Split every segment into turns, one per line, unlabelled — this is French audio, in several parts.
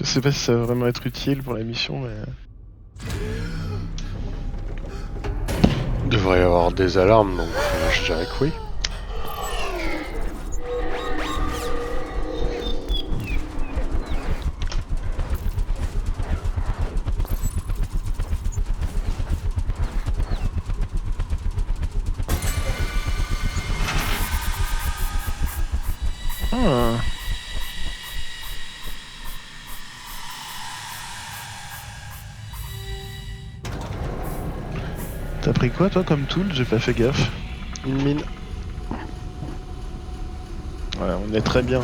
sais pas si ça va vraiment être utile pour la mission, mais...
Il devrait y avoir des alarmes, donc je dirais que oui.
Ah. T'as pris quoi toi comme tool? J'ai pas fait gaffe.
Une mine.
Ouais, on est très bien.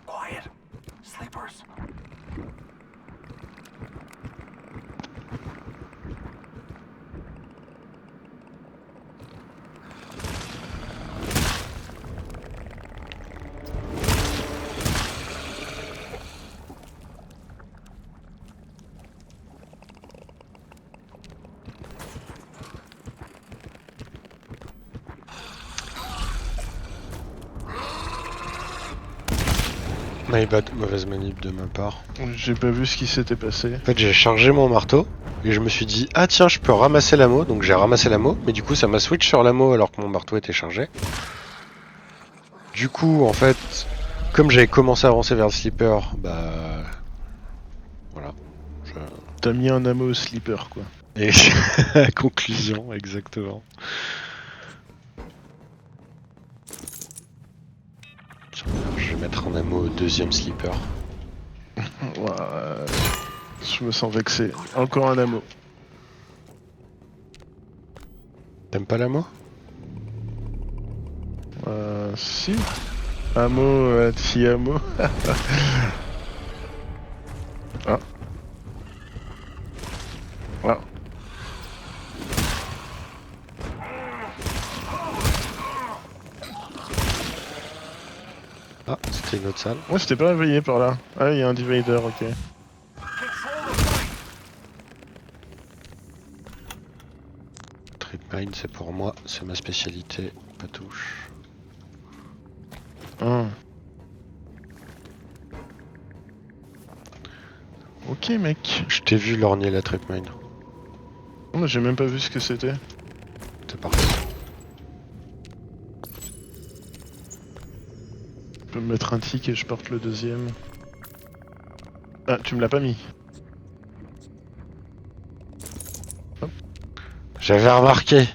Quiet. Sleepers.
My bad, mauvaise manip de ma part.
J'ai pas vu ce qui s'était passé.
En fait, j'ai chargé mon marteau et je me suis dit ah tiens, je peux ramasser l'ammo, donc j'ai ramassé l'ammo, mais du coup ça m'a switch sur l'ammo alors que mon marteau était chargé. Du coup, en fait, comme j'avais commencé à avancer vers le sleeper, bah voilà.
T'as mis un ammo au sleeper quoi.
Et conclusion, exactement. Je vais mettre en ammo au deuxième sleeper.
Ouais, je me sens vexé. Encore un ammo.
T'aimes pas l'ammo?
Si. Ammo, si ammo. Ah. Ah.
Ah, c'était une autre salle.
Ouais, j'étais pas réveillé par là. Ah, il y a un divider, ok.
Trip mine, c'est pour moi, c'est ma spécialité, pas touche.
Ah. Ok, mec.
Je t'ai vu lorgner la trip mine.
Oh, j'ai même pas vu ce que c'était.
C'est parti.
Je peux me mettre un tic et je porte le deuxième. Ah, tu me l'as pas mis.
J'avais remarqué.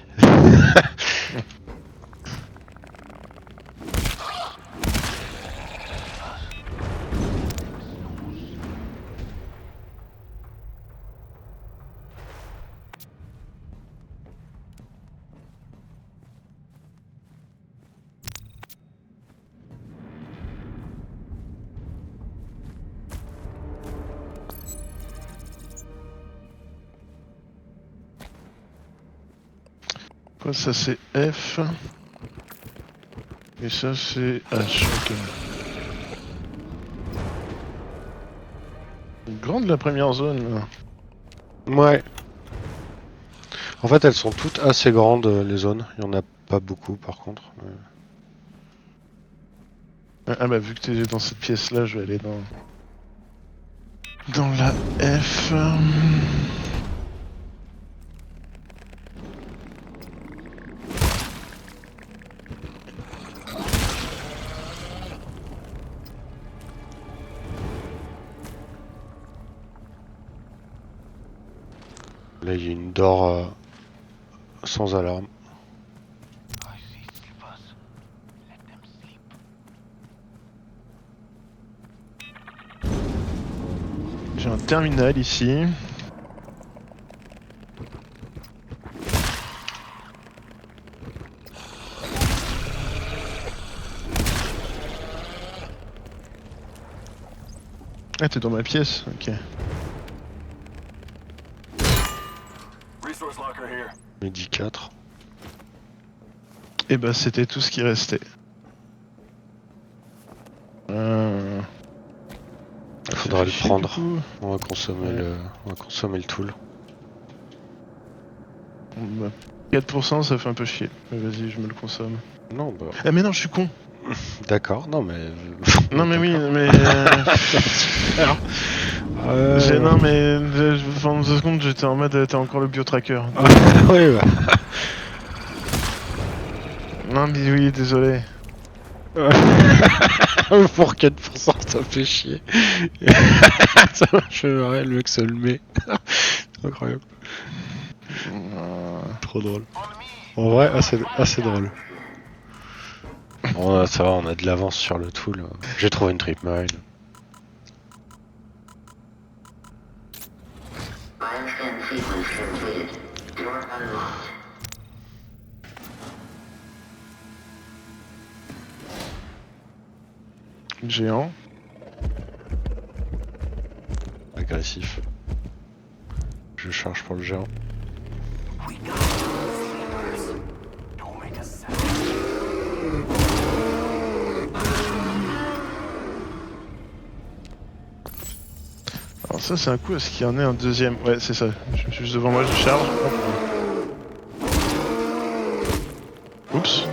Quoi, ça c'est F. Et ça c'est H, ok. Grande la première zone là.
Ouais. En fait, elles sont toutes assez grandes, les zones. Il y en a pas beaucoup, par contre.
Ah bah vu que t'es dans cette pièce là, je vais aller dans la F.
Là, il y a une door sans alarme.
I see sleepers. Let them sleep.
J'ai un terminal ici. Ah, t'es dans ma pièce, ok.
Resource locker here.
Midi 4.
Et bah, c'était tout ce qui restait.
Faudra
Ça
le
fait chier,
prendre.
du coup.
On va consommer
Ouais.
on va consommer le tool.
Bah, 4% ça fait un peu chier. Mais vas-y, je me le consomme.
Non, bah.
Ah mais non, je suis con.
D'accord, non mais.
Non mais oui,
D'accord.
mais...
Super.
Non mais... Pendant 2 secondes, j'étais en mode, t'as encore le biotracker.
Oui, bah.
Non mais oui, désolé.
Pour 4%, ça fait chier. Ça m'a fait marrer, le mec se le met. Incroyable. Trop drôle. En vrai, assez drôle. Bon, ça va, on a de l'avance sur le tool. J'ai trouvé une trip mine.
Bioscan sequence completed. Door unlocked.
Géant.
Agressif. Je charge pour le géant.
Don't make a sound.
Alors ça c'est un coup, est-ce qu'il y en a un deuxième? Ouais, c'est ça. Je suis juste devant moi, je charge. Oups.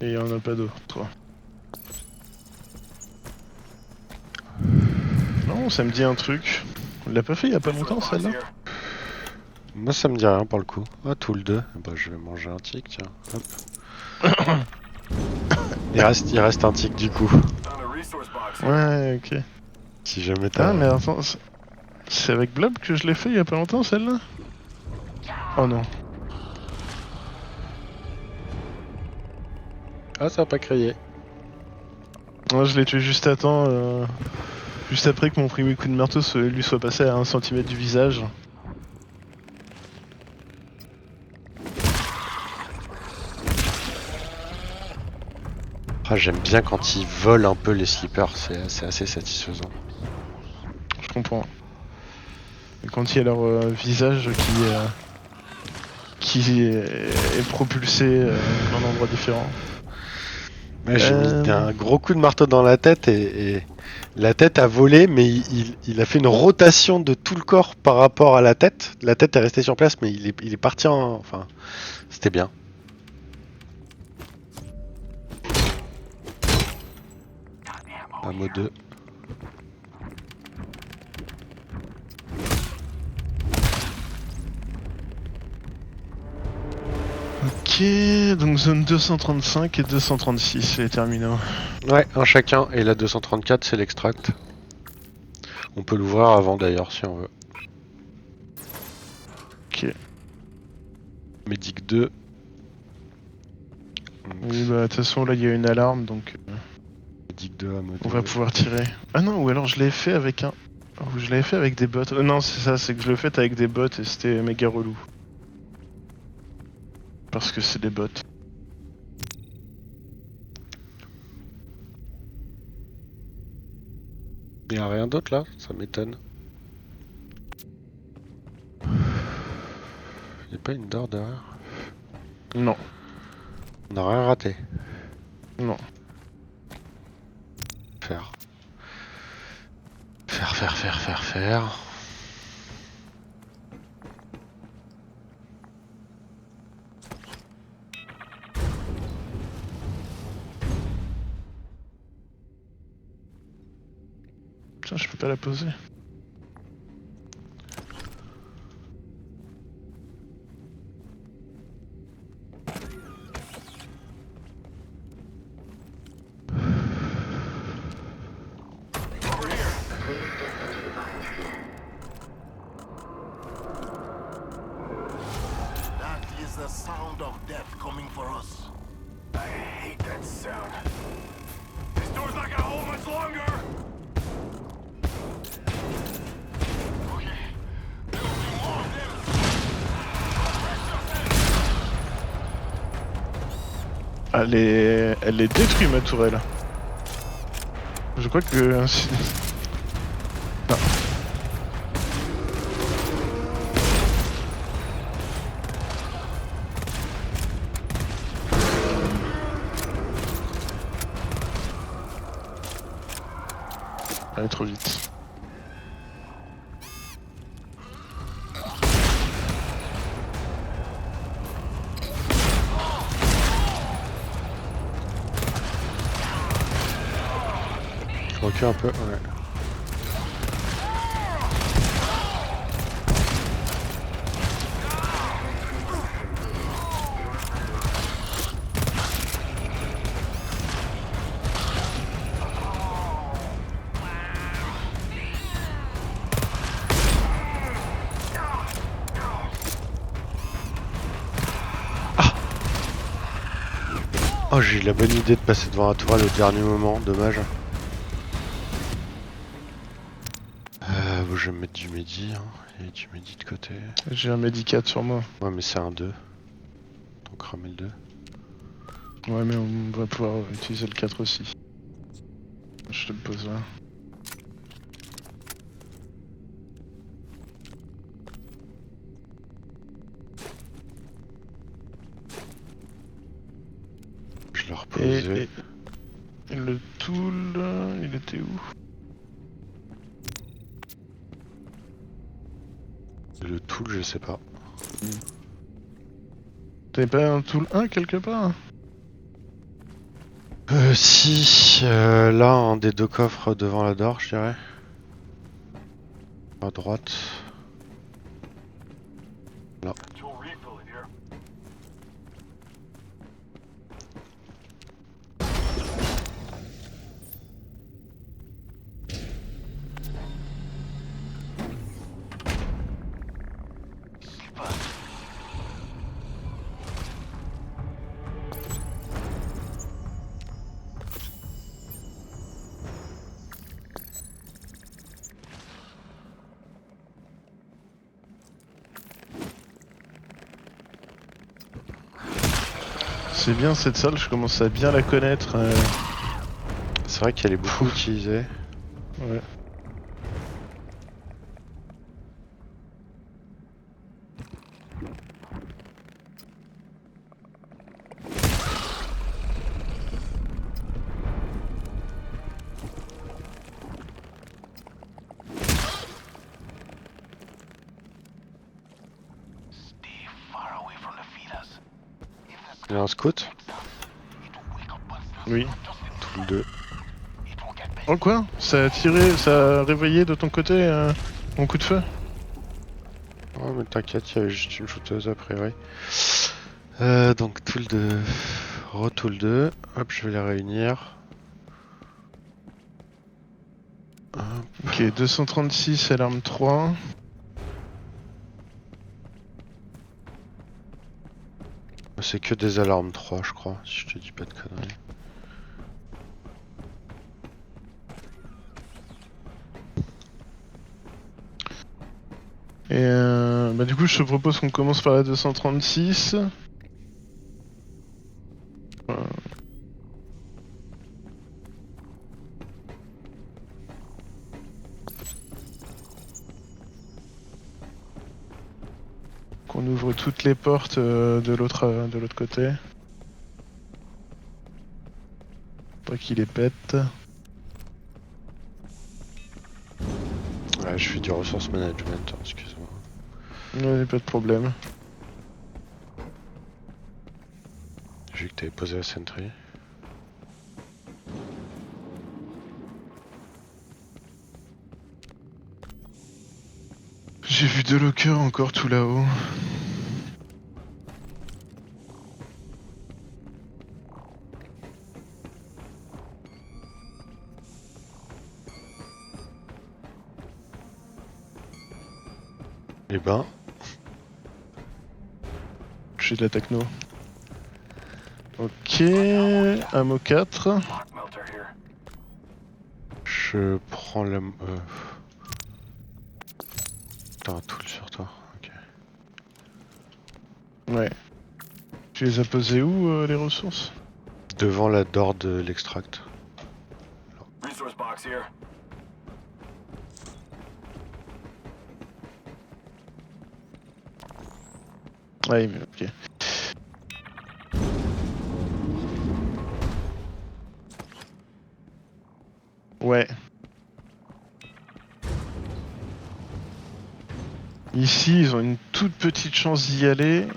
Et il y en a pas d'autre, toi. Non, ça me dit un truc. On l'a pas fait il y a pas longtemps celle-là?
Moi, ça me dit rien pour le coup. Ah, tool 2. Bah, je vais manger un tic, tiens. Hop. Il reste un tic du coup.
Found a resource box.
Ouais, ok.
Si jamais t'as.
Ah mais attends, c'est avec Blob que je l'ai fait il y a pas longtemps celle-là? Oh non.
Ah, ça a pas crié.
Moi je l'ai tué juste à temps, juste après que mon premier coup de marteau lui soit passé à 1 cm du visage.
Ah, j'aime bien quand ils volent un peu les slippers, c'est assez satisfaisant.
Je comprends. Et quand il y a leur visage qui est propulsé d'un endroit différent.
Ouais, j'ai mis un gros coup de marteau dans la tête et la tête a volé, mais il a fait une rotation de tout le corps par rapport à la tête. La tête est restée sur place, mais il est parti en. Enfin, c'était bien. Ammo 2.
Ok, donc zone 235 et 236 les terminaux.
Ouais, un chacun. Et la 234, c'est l'extract. On peut l'ouvrir avant d'ailleurs si on veut.
Ok.
Medic 2.
Oui bah de toute façon là il y a une alarme donc
Medic 2, ammo 2.
on va pouvoir tirer. Ah non, ou alors je l'ai fait avec un... Ou je l'avais fait avec des bots. Non c'est ça, c'est que je l'ai fait avec des bots et c'était méga relou. Parce que c'est des bots.
Il y a rien d'autre là, ça m'étonne. Il n'y a pas une door derrière.
Non,
On n'a rien raté.
non.
Faire. Faire.
Putain, je peux pas la poser.
Over here.
Please step into the bioscan.
That is the sound of death coming for us. I hate that sound. This door's not gonna hold much longer. Okay. There will be more of them. No pressure.
Elle est détruite ma tourelle. Je crois que... Ah. Allez, trop vite.
Je recule un peu, ouais. Oh, j'ai eu la bonne idée de passer devant la tourelle au dernier moment, dommage. Je vais mettre du médi, hein, et du médi de côté.
J'ai un médicat sur moi.
Ouais, mais c'est un 2. Donc ramer le 2.
Ouais, mais on va pouvoir utiliser le 4 aussi. Je te le pose là.
Je l'ai reposé.
Et le tool, il était où?
Le tool, je sais pas.
T'avais pas un tool 1 quelque part?
Si, là, un des deux coffres devant la door, je dirais. À droite. Là.
Tool refill here.
C'est bien cette salle, je commence à bien la connaître.
C'est vrai qu'elle est beaucoup utilisée.
Ouais.
Stay far away from the feeders. If the
Il y a un scout.
it will wake up monsters.
Oui.
Tool 2.
It won't get better.
Oh quoi? Ça a tiré, ça a réveillé de ton côté mon coup de feu?
Ouais, mais t'inquiète, il y avait juste une shooteuse a priori. Donc tool 2. Retool 2. Hop, je vais les réunir. Hop.
Ok, 236, alarme 3.
C'est que des alarmes 3, je crois, si je te dis pas de conneries.
Et bah du coup, je te propose qu'on commence par la 236. Qu'on ouvre toutes les portes de l'autre côté. Pas qu'il les pète.
Ouais, je fais du resource management, hein, excuse-moi.
Ouais, pas de problème.
J'ai vu que t'avais posé la sentry.
J'ai vu deux lockers encore tout là-haut.
Eh ben,
J'ai de la techno. Ok, ammo 4.
Lock melter here.
je prends la... T'as un tool sur toi, ok.
Ouais. Tu les as posés où les ressources?
Devant la door de l'extract.
Resource box here.
Ouais, mais ok. Ouais. Ici, ils ont une toute petite chance d'y aller.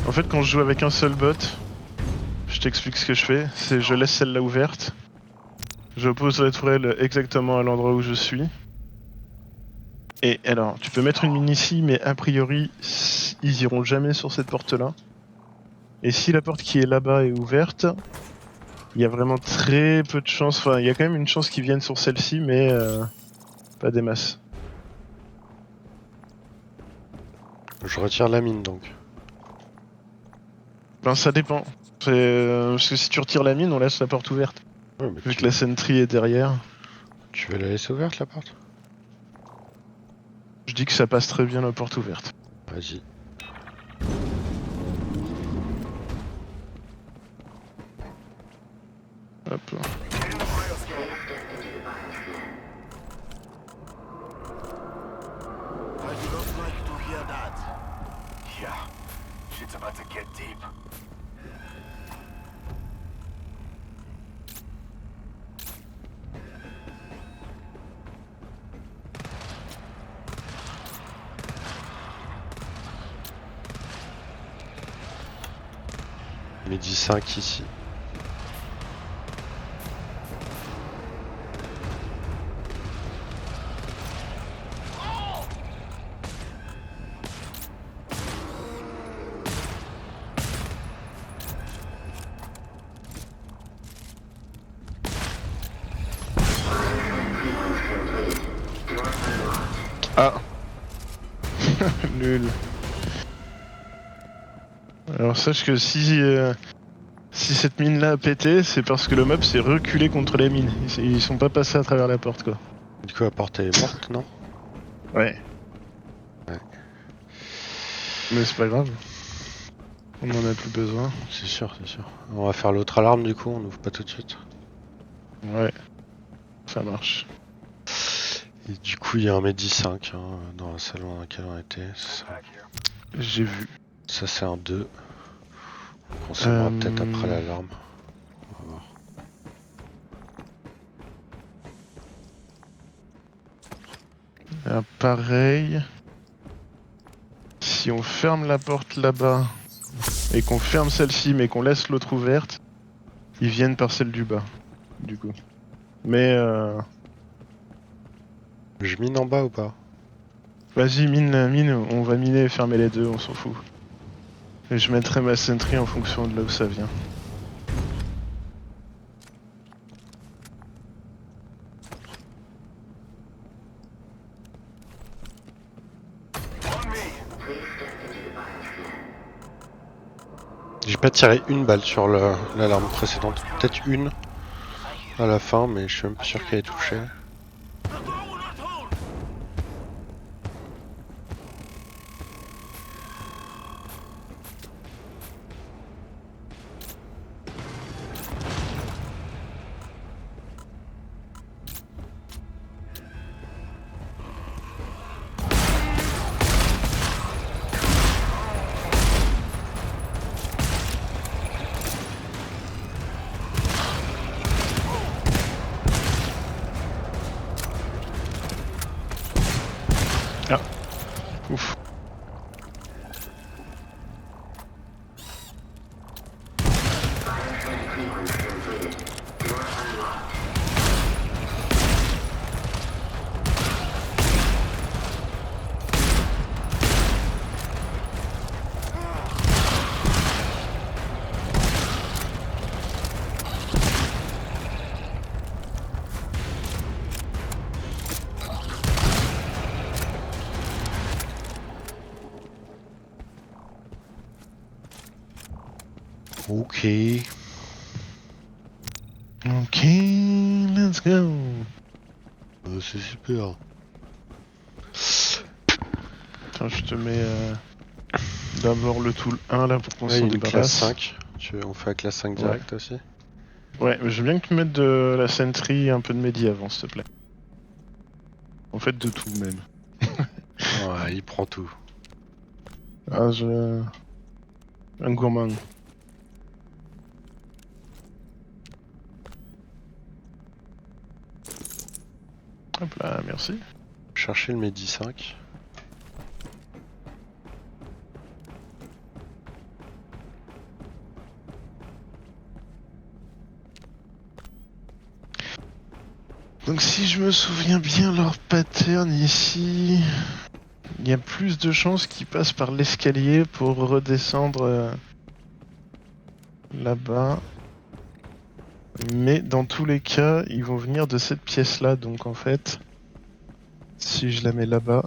En fait, quand je joue avec un seul bot, je t'explique ce que je fais. C'est je laisse celle-là ouverte. Je pose la tourelle exactement à l'endroit où je suis. Et alors, tu peux mettre une mine ici, mais a priori, ils iront jamais sur cette porte-là. Et si la porte qui est là-bas est ouverte, il y a vraiment très peu de chances. Enfin, il y a quand même une chance qu'ils viennent sur celle-ci, mais pas des masses.
Je retire la mine donc.
Ben, ça dépend. Parce que si tu retires la mine, on laisse la porte ouverte.
Ouais, mais
Vu que la sentry est derrière.
tu veux la laisser ouverte la porte?
Je dis que ça passe très bien la porte ouverte.
Vas-y.
Hop.
Get in the bioscan. I do not like to hear that. Yeah. Shit's about to get deep.
Midi 5 ici.
Ah. Nul. Alors sache que si cette mine là a pété, c'est parce que le mob s'est reculé contre les mines. Ils sont pas passés à travers la porte quoi.
Du coup la porte elle est morte, non?
Ouais.
Ouais.
Mais c'est pas grave. On en a plus besoin.
C'est sûr, c'est sûr. On va faire l'autre alarme du coup, on ouvre pas tout de suite.
Ouais. Ça marche.
Et du coup il y a un Medi 5 hein, dans la salle dans laquelle on était. Ça,
J'ai vu.
ça c'est un 2. Donc on s'aimera peut-être après
Euh,
l'alarme. On va voir.
Pareil. Si on ferme la porte là-bas et qu'on ferme celle-ci mais qu'on laisse l'autre ouverte, ils viennent par celle du bas. Du coup. Mais
Je mine en bas ou pas?
vas-y, mine, on va miner et fermer les deux, on s'en fout. Et je mettrai ma sentry en fonction de là où ça vient.
On me.
J'ai pas tiré une balle sur l'alarme précédente. Peut-être une à la fin, mais je suis même pas sûr qu'elle ait touché.
Ouf.
Ok.
Ok, let's go.
C'est super.
Attends, je te mets d'abord le tool 1 là pour qu'on
Ouais,
s'en
une classe
débarrasse.
5. On fait la classe 5 direct aussi.
Ouais, mais je veux bien que tu mettes de la sentry et un peu de médi avant, s'il te plaît. En fait, de tout même.
Ouais, il prend tout.
Ah, je... Un gourmand. Hop là, merci.
Chercher le Medi 5.
Donc si je me souviens bien, leur pattern ici... Il y a plus de chances qu'ils passent par l'escalier pour redescendre là-bas. Mais dans tous les cas, ils vont venir de cette pièce-là, donc en fait... Si je la mets là-bas...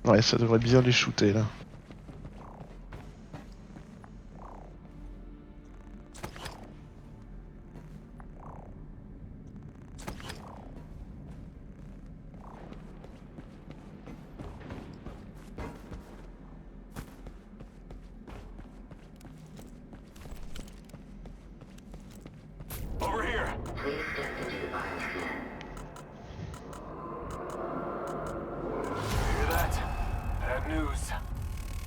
Ouais, ça devrait bien les shooter, là.
Over here.
Please step into the bioscan.
Hear that? Bad news.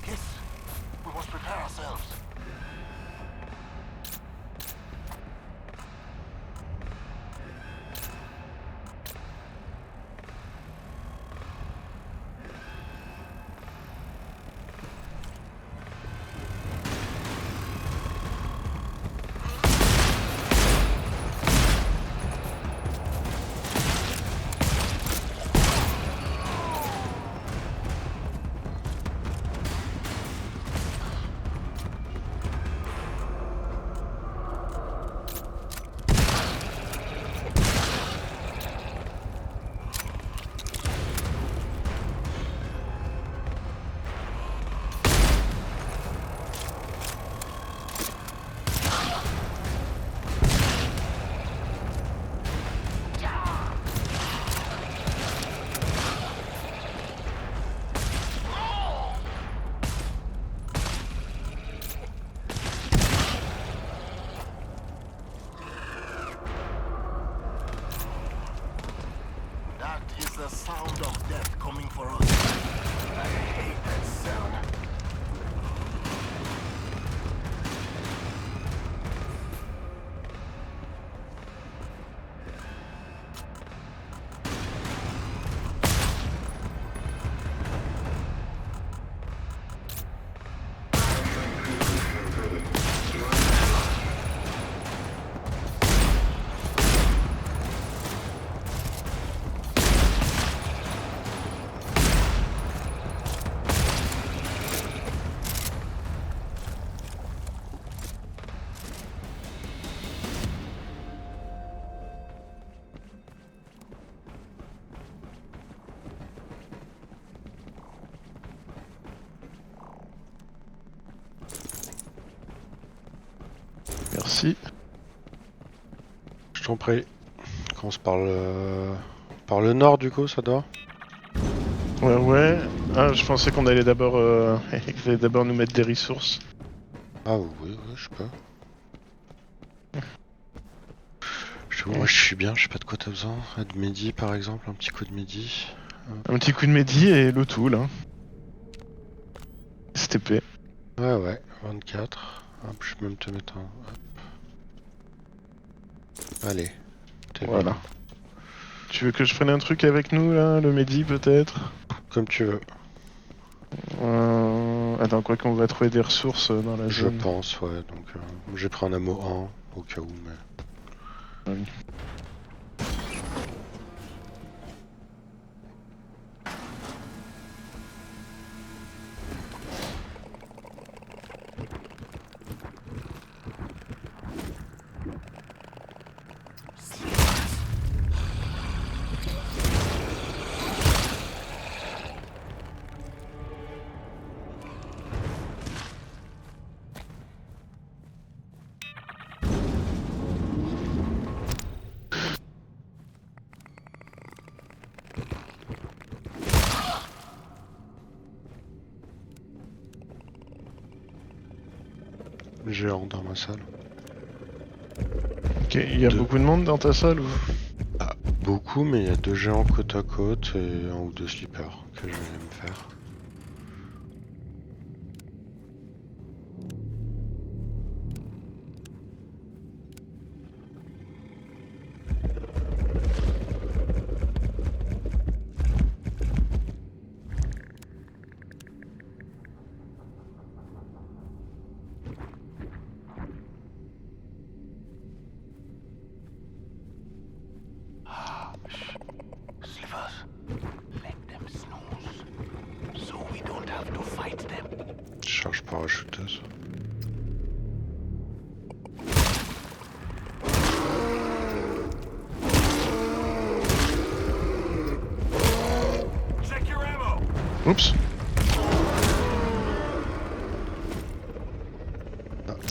Kiss. We must prepare ourselves. That is the sound of death coming for us. I hate that sound.
Merci.
Je t'en prie. Commence par le nord du coup, ça doit.
Ouais, ouais. Ah, je pensais qu'on allait d'abord... qu'il fallait d'abord nous mettre des ressources.
Ah oui, oui, je peux. Moi je suis bien, je sais pas de quoi t'as besoin. De midi par exemple, un petit coup de midi.
Un petit coup de médi et le tout, là. STP.
Ouais, 24. Hop, je peux même te mettre un. Hop. Allez, t'es
Voilà.
bien.
Tu veux que je prenne un truc avec nous, là? Le médi, peut-être?
Comme tu veux.
Attends, quoi qu'on va trouver des ressources dans la
Je
zone.
pense, ouais. Donc j'ai pris un ammo 1 au cas où, mais.
Oui.
Géant dans ma salle.
Ok, il y a
Deux.
beaucoup de monde dans ta salle ou...
Beaucoup, mais il y a 2 géants côte à côte et 1 ou 2 slippers que je vais me faire.
Slivers, let them snooze. So we don't have to fight them.
Charge parachuteuse.
Check your ammo!
Oups.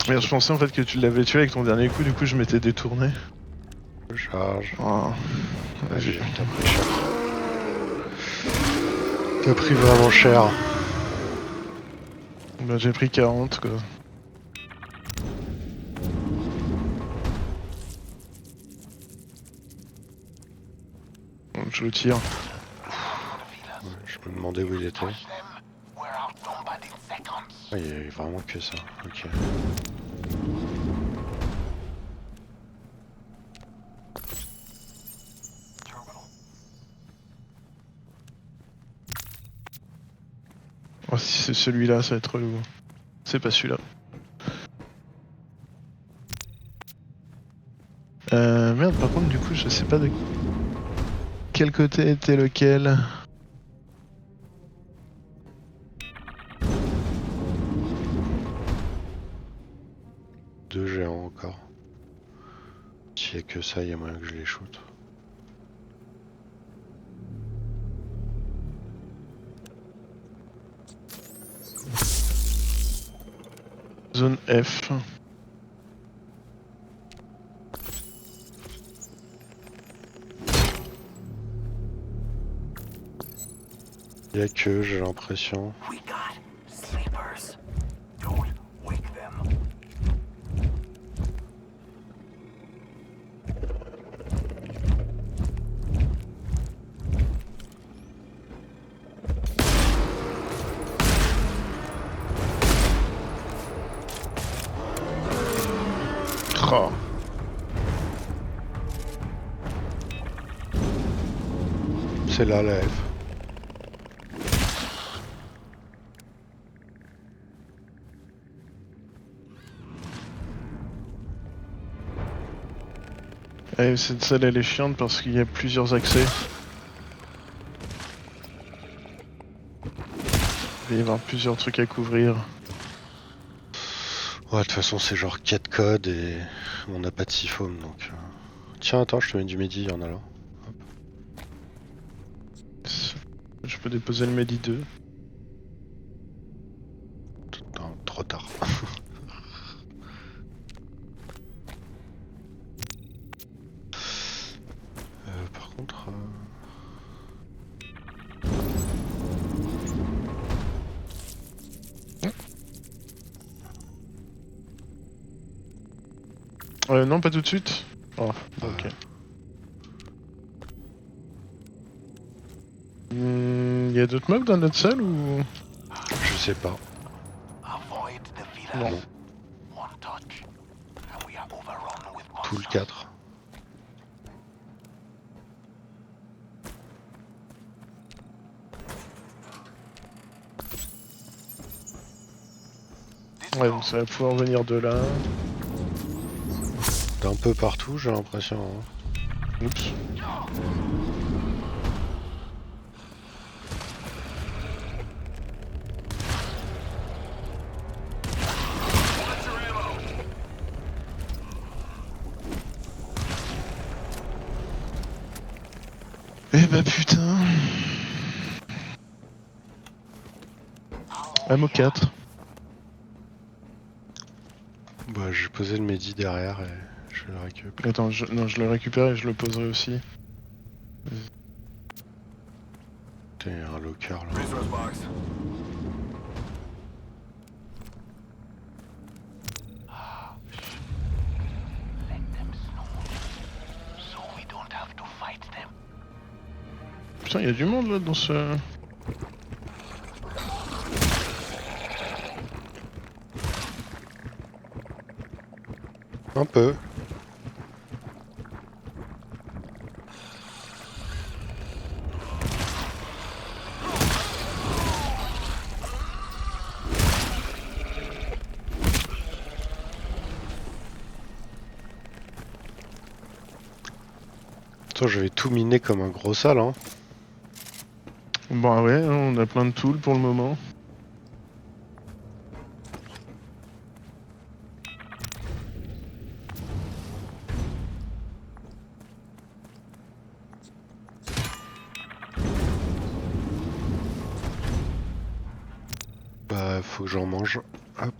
Merde, je pensais en fait que tu l'avais tué avec ton dernier coup, du coup je m'étais détourné.
Charge.
Oh.
Vas-y, t'as pris cher. T'as pris vraiment cher.
Bah, j'ai pris 40 quoi. Bon, je le tire.
Ouais, je me demandais où il était.
Them, we're outnumbered in seconds.
Ah, il y avait vraiment que ça. Ok.
Oh, si c'est celui-là, ça va être relou. C'est pas celui-là. Merde, par contre, du coup, je sais pas de quel côté était lequel.
Deux géants encore. S'il y a que ça, il y a moyen que je les shoot.
Zone F.
Il y a que, j'ai l'impression.
We got sleepers. Don't wake them.
Oh.
C'est là la F.
Ouais, cette salle elle est chiante parce qu'il y a plusieurs accès. Il va y avoir plusieurs trucs à couvrir.
Ouais, de toute façon, c'est genre 4 codes et on n'a pas de siphome donc. Tiens, attends, je te mets du Medi, il y en a là.
Je peux déposer le Medi 2.
Non, trop tard. Par contre.
Non, pas tout de suite. Oh, ok. Il y a d'autres mobs dans notre salle ou...
Je sais pas.
Avoid the
Non.
villas. One touch, and we are overrun with
Tout le
monsters.
4.
Ouais, donc ça va pouvoir venir de là.
D'un peu partout, j'ai l'impression. Hein.
Oups. Eh bah putain. Ammo 4.
Bah, j'ai posé le Medi derrière et je vais le récupérer.
Attends, non, je le récupère et je le poserai aussi.
T'as un locker là.
Resource box. Let them snooze.
Putain, il y a du monde là dans ce...
Un peu. Attends, je vais tout miner comme un gros sale, hein.
Bah ouais, on a plein de tools pour le moment.
Bah, faut que j'en mange. Hop.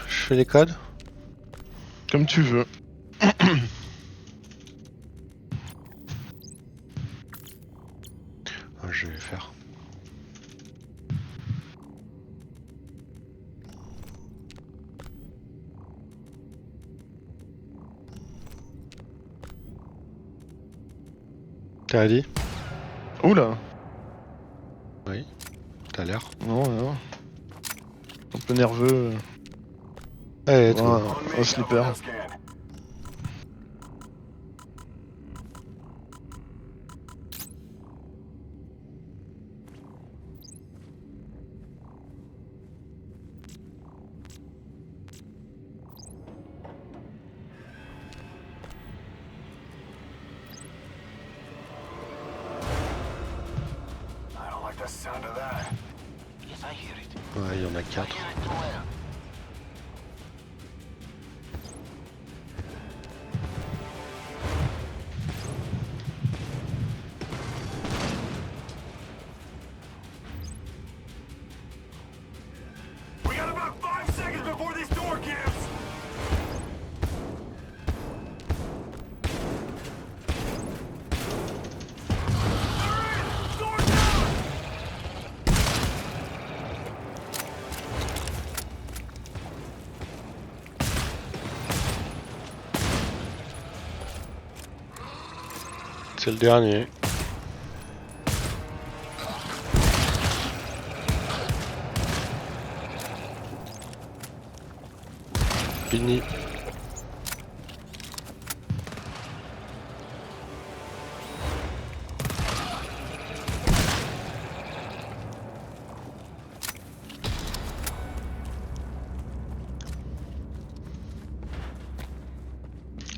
Je fais les codes.
Comme tu veux.
Ah, je vais faire. T'as dit?
Oula.
Oui. T'as l'air.
Non, non. Un peu nerveux.
Allez,
Ouais,
let's go.
un slipper.
I don't like the sound of that. Yes, I hear it.
Ouais, il y en a
I
4.
hear it through air. We got about 5 seconds before this door gives. Door down!
C'est le dernier. Fini.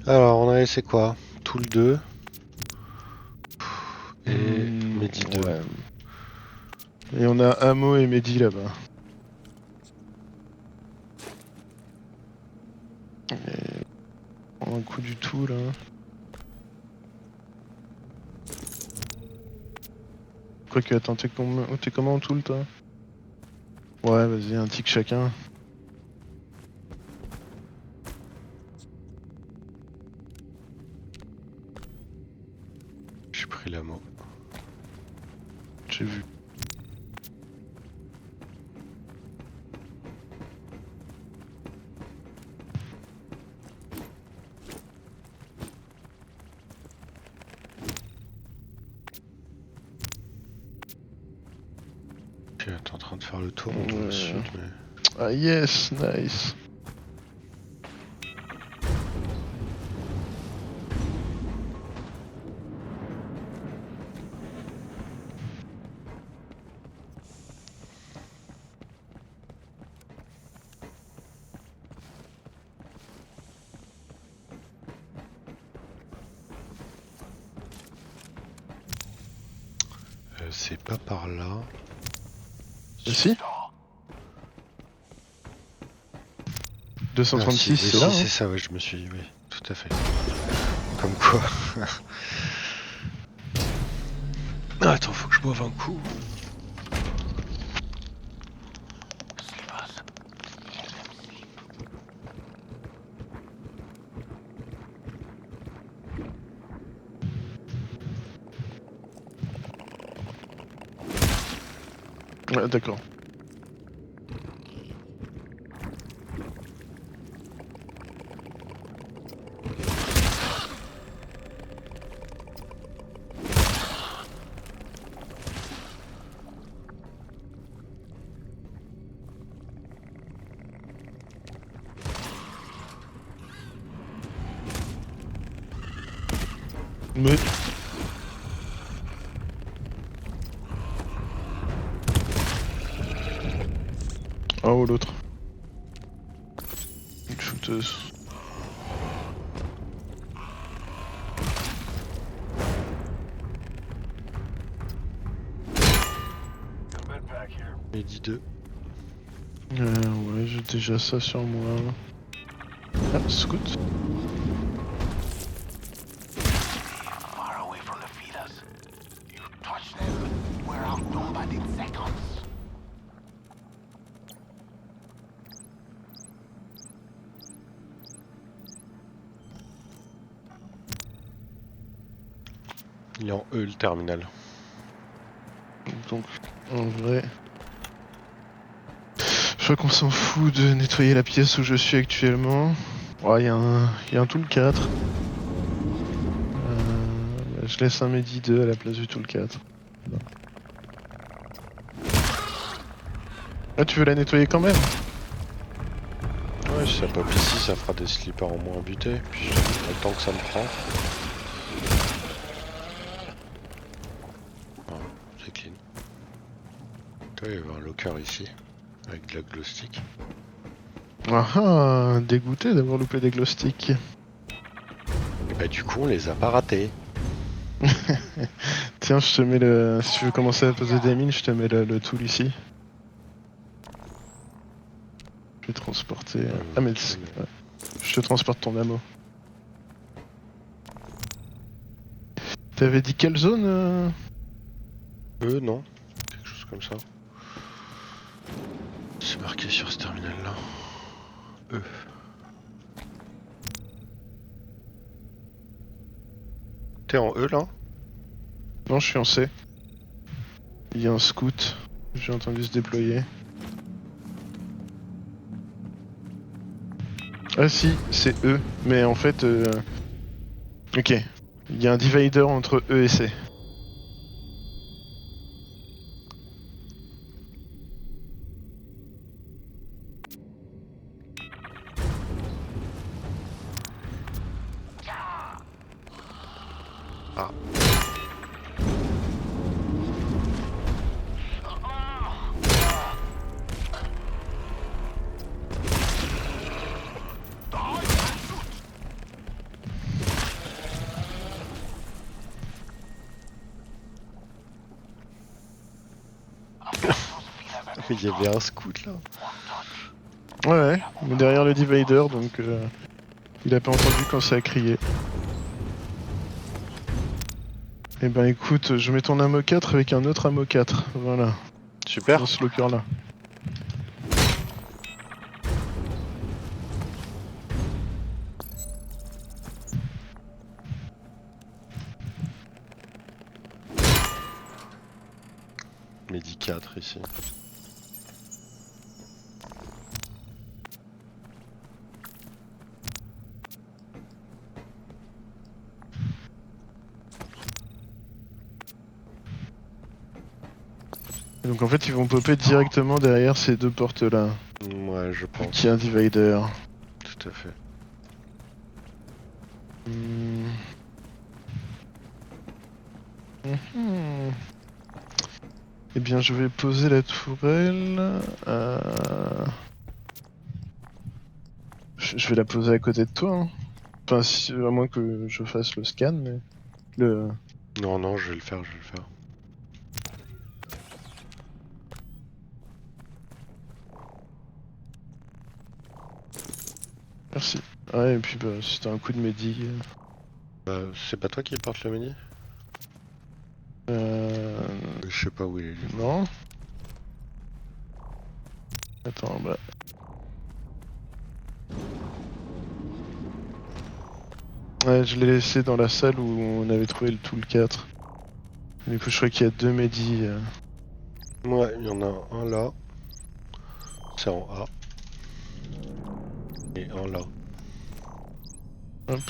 Alors, on a laissé quoi? Tool 2. Et Mehdi 2.
Ouais. Et on a Amo et Mehdi là-bas. Et... prends un coup du tout là. Quoique, attends, t'es comment en tool toi? Ouais, vas-y, un tic chacun.
J'ai pris la mot.
J'ai vu.
T'es en train de faire faire le tour, on va au sud, mais...
Ah yes, nice.
C'est pas par là.
Si.
Ah,
236,
si,
c'est
oui,
là.
si,
Hein.
c'est ça, ouais, je me suis... Oui, tout à fait. Comme quoi. Ah, attends, faut que je boive un coup.
Sleepers.
Ouais, d'accord. Mais... Oh, l'autre. Une shooteuse.
Med pack here.
Midi 2.
Ouais, j'ai déjà ça sur moi. Ah, scout.
Far away from the feeders. You touch them, we're outnumbered in seconds.
Il est en E le terminal.
Donc, en vrai... Je crois qu'on s'en fout de nettoyer la pièce où je suis actuellement. Ouais, il y a un tool 4. Je laisse un Medi 2 à la place du tool 4. Ah, tu veux la nettoyer quand même?
Ouais, si ça pop ici, ça fera des slippers en moins butés. Puis je te dis le temps que ça me prend. Voilà, c'est clean. Il va y avoir un locker ici, avec de la glow stick.
Ah ah, dégoûté d'avoir loupé des glow sticks.
Et bah du coup, on les a pas ratés.
Tiens, je te mets le... Si tu veux commencer à poser des mines, je te mets le tool ici. Je vais transporter... Ah mais... ouais. Je te transporte ton ammo. T'avais dit quelle zone
Non, quelque chose comme ça. C'est marqué sur ce terminal là. T'es en E là?
Non, je suis en C. Il y a un scout. J'ai entendu se déployer. Ah si, c'est E. Mais en fait... Ok. Il y a un divider entre E et C.
Ah. Mais il y avait un scout là.
Ouais, mais derrière le divider, donc il a pas entendu quand ça a crié. Eh ben écoute, je mets ton ammo 4 avec un autre ammo 4, voilà,
Super.
dans ce locker là.
Midi 4 ici.
Donc en fait, ils vont popper directement derrière ces deux portes-là.
Ouais, je
Vu
pense.
qu'il y a un divider.
Tout à fait.
Hmm. Mhm. Eh bien, je vais poser la tourelle. Je vais la poser à côté de toi. Hein. Enfin, si, à moins que je fasse le scan, mais le.
Non, non, je vais le faire, je vais le faire.
Merci. Ouais, et puis bah, si t'as un coup de médi.
C'est pas toi qui porte le mini?
Euh...
Je sais pas où il est. Lui.
Non. Attends, bah. Ouais, je l'ai laissé dans la salle où on avait trouvé le tool 4. Du coup, je crois qu'il y a deux médis.
Ouais, il y en a un là. C'est en A. Et un là.
Hop.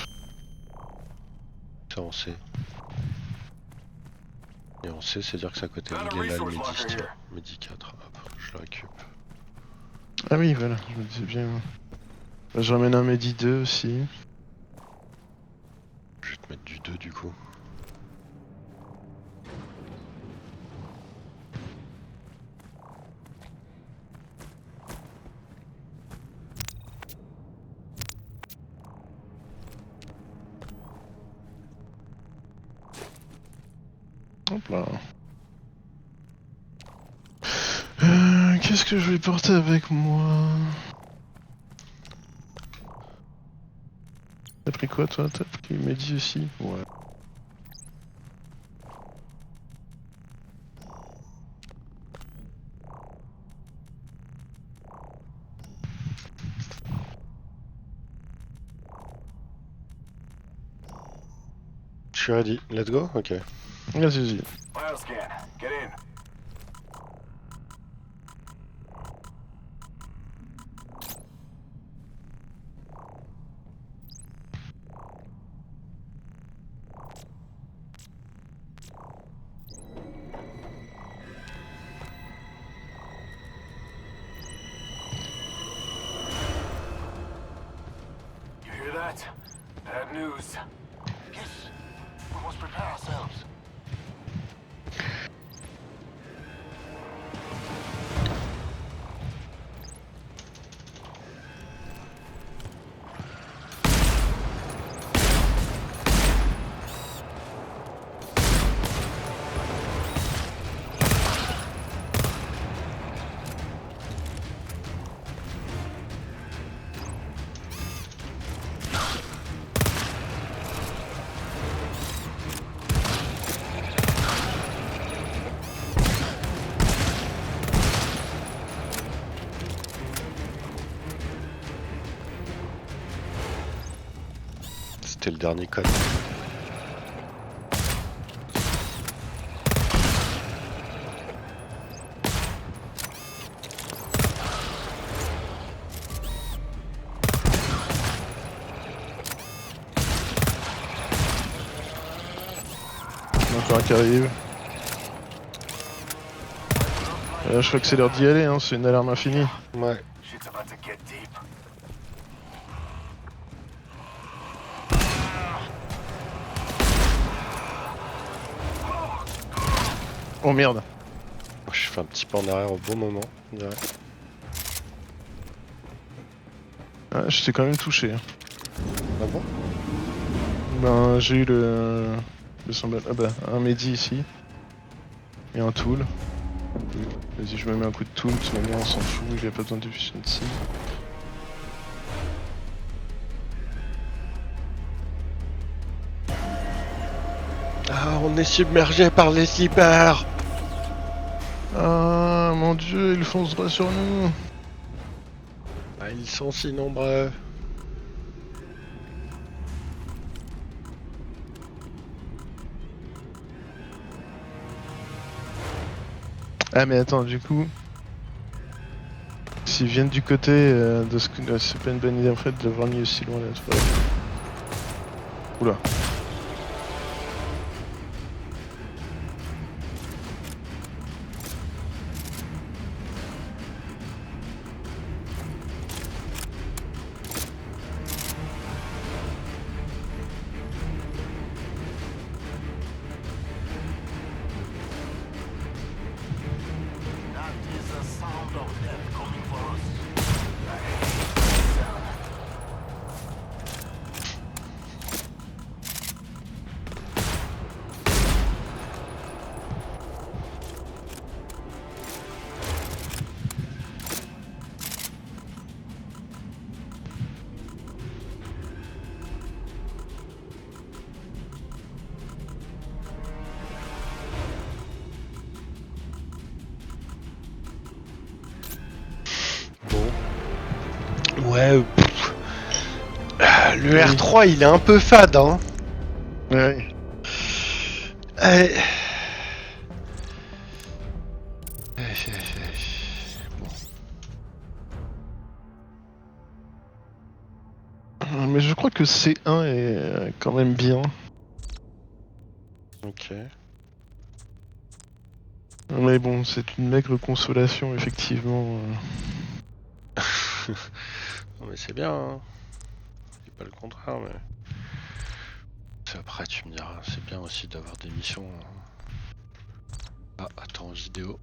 C'est en C. Et en C, c'est-à-dire que c'est à côté. Il est là le Medi, tiens. Medi 4. Hop, je le récup.
Ah oui, voilà, je me disais bien. Bah, je ramène un médi 2 aussi.
Je vais te mettre du 2 du coup.
Hop là. Qu'est-ce que je vais porter avec moi? T'as pris quoi toi? T'as pris Mehdi aussi? Ouais.
Je suis ready. Let's go? Ok.
Vas-y.
Bioscan, get in. You hear that? Bad news. Yes. We must prepare ourselves.
C'était le dernier code.
Encore un qui arrive. Et là, je crois que c'est l'heure d'y aller, hein. C'est une alarme infinie.
Ouais.
Shit's about to get deep.
Oh merde.
Je fais un petit pas en arrière au bon moment. On dirait.
Ah, je t'ai quand même touché. Hein.
Ah bon?
Ben, j'ai eu le symbole. Ah bah, un Mehdi ici. Et un tool. Vas-y, je me mets un coup de tool, de toute manière on s'en fout, il n'y a pas besoin d'efficiency.
Ah, on est submergé par les slippers!
Ah mon dieu, il fonce droit sur nous.
Ah, ils sont si nombreux.
Ah mais attends, du coup... S'ils viennent du côté de ce que... c'est pas une bonne idée en fait de l'avoir mis aussi loin là, c'est pas vrai. Oula.
Ouais. Le R3 il est un peu fade, hein.
Ouais.
Euh,
Mais je crois que C1 est quand même bien.
Ok.
Mais bon, c'est une maigre consolation, effectivement.
Non mais c'est bien, hein. C'est pas le contraire, mais... Après tu me diras, c'est bien aussi d'avoir des missions... Ah, attends, vidéo.